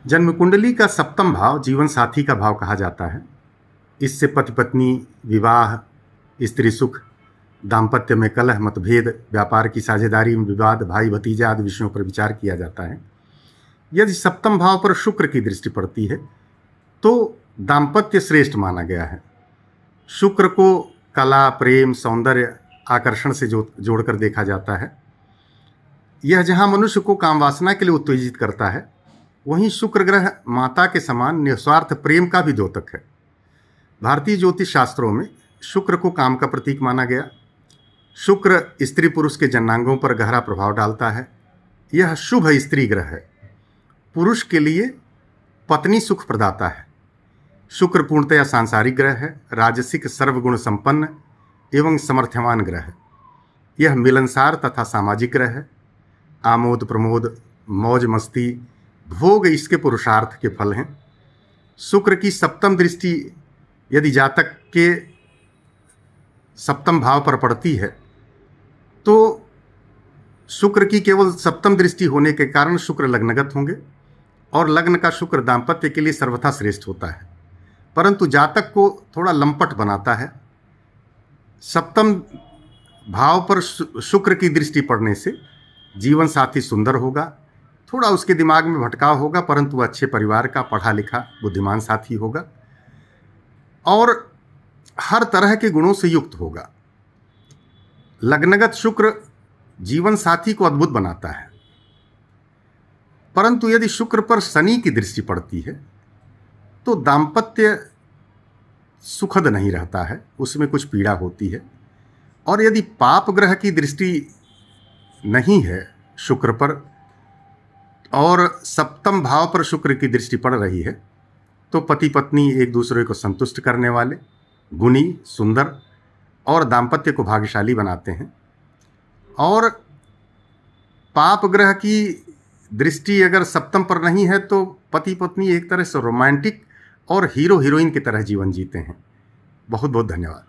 जन्म कुंडली का सप्तम भाव जीवन साथी का भाव कहा जाता है। इससे पति पत्नी, विवाह, स्त्री सुख, दाम्पत्य में कलह, मतभेद, व्यापार की साझेदारी में विवाद, भाई भतीजा आदि विषयों पर विचार किया जाता है। यदि सप्तम भाव पर शुक्र की दृष्टि पड़ती है तो दाम्पत्य श्रेष्ठ माना गया है। शुक्र को कला, प्रेम, सौंदर्य, आकर्षण से जोड़कर देखा जाता है। यह जहाँ मनुष्य को कामवासना के लिए उत्तेजित करता है, वहीं शुक्र ग्रह माता के समान निस्वार्थ प्रेम का भी द्योतक है। भारतीय ज्योतिष शास्त्रों में शुक्र को काम का प्रतीक माना गया। शुक्र स्त्री पुरुष के जननांगों पर गहरा प्रभाव डालता है। यह शुभ स्त्री ग्रह है। पुरुष के लिए पत्नी सुख प्रदाता है। शुक्र पूर्णतया सांसारिक ग्रह है, राजसिक, सर्वगुण संपन्न एवं समर्थवान ग्रह है। यह मिलनसार तथा सामाजिक ग्रह है। आमोद प्रमोद, मौज मस्ती, भोग इसके पुरुषार्थ के फल हैं। शुक्र की सप्तम दृष्टि यदि जातक के सप्तम भाव पर पड़ती है तो शुक्र की केवल सप्तम दृष्टि होने के कारण शुक्र लग्नगत होंगे और लग्न का शुक्र दाम्पत्य के लिए सर्वथा श्रेष्ठ होता है, परंतु जातक को थोड़ा लंपट बनाता है। सप्तम भाव पर शुक्र की दृष्टि पड़ने से जीवन साथी सुंदर होगा, थोड़ा उसके दिमाग में भटकाव होगा, परंतु अच्छे परिवार का पढ़ा लिखा बुद्धिमान साथी होगा और हर तरह के गुणों से युक्त होगा। लग्नगत शुक्र जीवन साथी को अद्भुत बनाता है, परंतु यदि शुक्र पर शनि की दृष्टि पड़ती है तो दाम्पत्य सुखद नहीं रहता है, उसमें कुछ पीड़ा होती है। और यदि पाप ग्रह की दृष्टि नहीं है शुक्र पर और सप्तम भाव पर शुक्र की दृष्टि पड़ रही है तो पति पत्नी एक दूसरे को संतुष्ट करने वाले, गुणी, सुंदर और दाम्पत्य को भाग्यशाली बनाते हैं। और पाप ग्रह की दृष्टि अगर सप्तम पर नहीं है तो पति पत्नी एक तरह से रोमांटिक और हीरो हीरोइन की तरह जीवन जीते हैं। बहुत बहुत धन्यवाद।